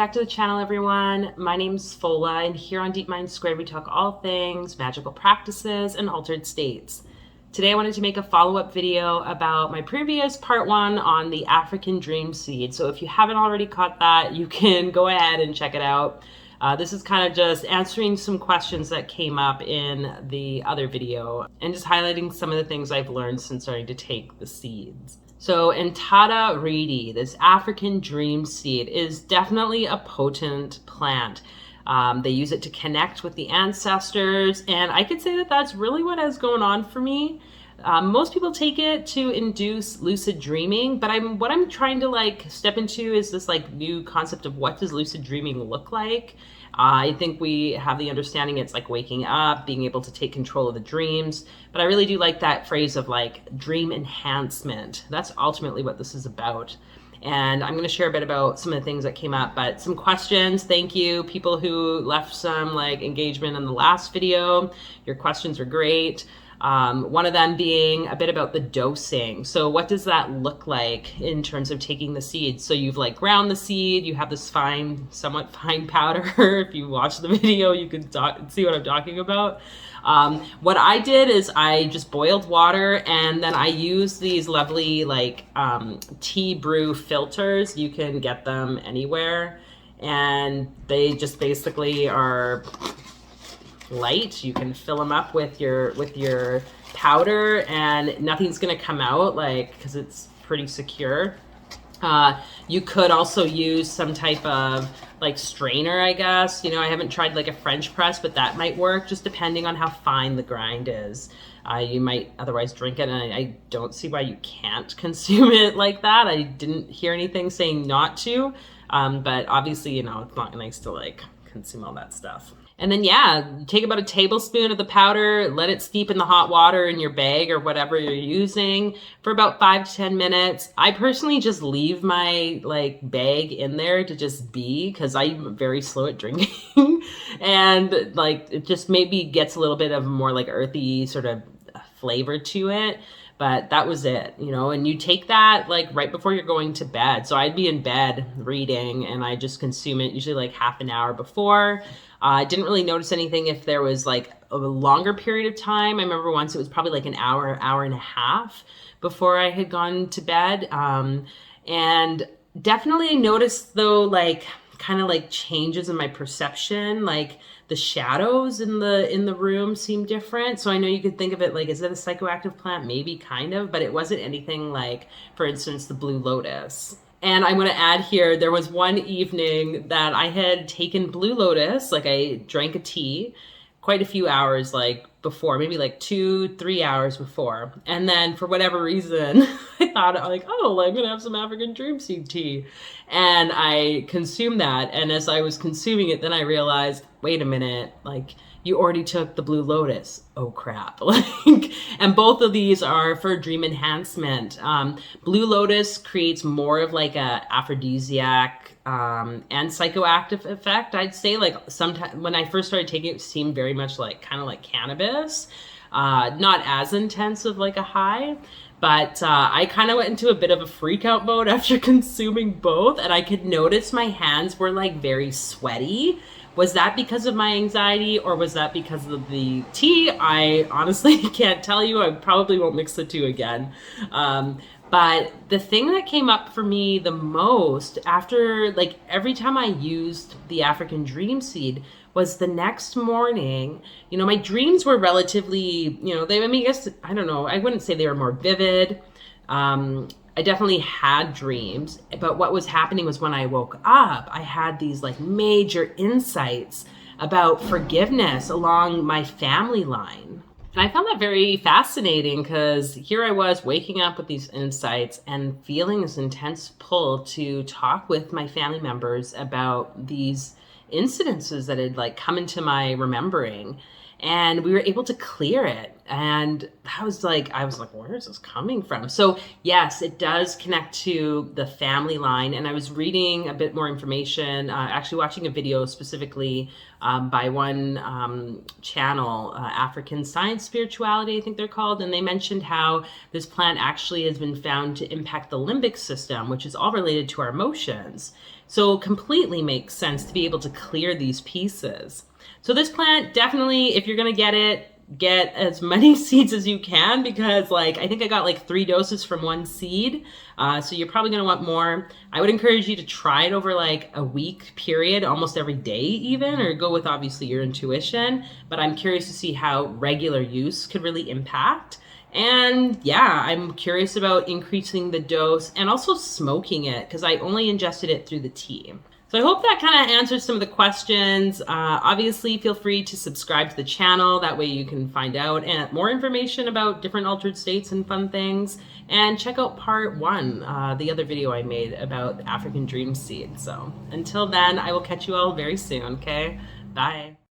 back to the channel, everyone. My name's Fola, and here on Deep Mind Squared, we talk all things magical practices and altered states. Today, I wanted to make a follow-up video about my previous part 1 on the African dream seed. So if you haven't already caught that, you can go ahead and check it out. This is kind of just answering some questions that came up in the other video and just highlighting some of the things I've learned since starting to take the seeds. So Entada Rheedi, this African dream seed, is definitely a potent plant. They use it to connect with the ancestors, and I could say that that's really what is going on for me. Most people take it to induce lucid dreaming, but what I'm trying to step into is this new concept of what does lucid dreaming look like. I think we have the understanding it's like waking up, being able to take control of the dreams, but I really do like that phrase of dream enhancement. That's ultimately what this is about. And I'm going to share a bit about some of the things that came up, but some questions. Thank you, people who left some engagement in the last video. Your questions are great. One of them being a bit about the dosing. So what does that look like in terms of taking the seeds? So you've ground the seed, you have this somewhat fine powder. If you watch the video, you can see what I'm talking about. What I did is I just boiled water, and then I used these lovely tea brew filters. You can get them anywhere, and they just basically are light. You can fill them up with your powder, and nothing's gonna come out because it's pretty secure. You could also use some type of strainer, I guess. I haven't tried a French press, but that might work, just depending on how fine the grind is. You might otherwise drink it, and I don't see why you can't consume it like that. I didn't hear anything saying not to, but obviously, it's not nice to consume all that stuff. And then, take about a tablespoon of the powder, let it steep in the hot water in your bag or whatever you're using for about 5 to 10 minutes. I personally just leave my bag in there to just be, because I'm very slow at drinking. And it just maybe gets a little bit of more earthy sort of flavor to it. But that was it, and you take that right before you're going to bed. So I'd be in bed reading, and I just consume it usually half an hour before. I didn't really notice anything if there was a longer period of time. I remember once it was probably an hour and a half before I had gone to bed. And definitely noticed though, kind of changes in my perception, the shadows in the room seem different. So I know you could think of it is it a psychoactive plant? Maybe, kind of, but it wasn't anything for instance, the blue lotus. And I'm going to add here, there was one evening that I had taken blue lotus, I drank a tea quite a few hours before, maybe 2-3 hours before. And then for whatever reason, I thought oh, I'm going to have some African dream seed tea. And I consumed that. And as I was consuming it, then I realized, wait a minute, you already took the blue lotus. Oh crap. And both of these are for dream enhancement. Blue lotus creates more of a aphrodisiac and psychoactive effect. I'd say sometimes when I first started taking it, it seemed very much kind of like cannabis. Not as intense of a high. But I kind of went into a bit of a freak out mode after consuming both, and I could notice my hands were very sweaty. Was that because of my anxiety, or was that because of the tea? I honestly can't tell you. I probably won't mix the two again. But the thing that came up for me the most after, every time I used the African dream seed was the next morning. My dreams were relatively, I don't know, I wouldn't say they were more vivid. I definitely had dreams, but what was happening was when I woke up, I had these major insights about forgiveness along my family line. And I found that very fascinating, because here I was waking up with these insights and feeling this intense pull to talk with my family members about these incidences that had come into my remembering. And we were able to clear it. And I was like, where is this coming from? So yes, it does connect to the family line. And I was reading a bit more information, actually watching a video specifically by one channel, African Science Spirituality, I think they're called. And they mentioned how this plant actually has been found to impact the limbic system, which is all related to our emotions. So it completely makes sense to be able to clear these pieces. So this plant, definitely, if you're gonna get it, get as many seeds as you can, because like I think I got like 3 doses from 1 seed. So you're probably gonna want more. I would encourage you to try it over like a week period, almost every day even, or go with obviously your intuition. But I'm curious to see how regular use could really impact. And yeah, I'm curious about increasing the dose and also smoking it, because I only ingested it through the tea. So I hope that kind of answers some of the questions. Obviously, feel free to subscribe to the channel. That way you can find out and more information about different altered states and fun things. And check out part 1, the other video I made about African dream seed. So until then, I will catch you all very soon, okay? Bye.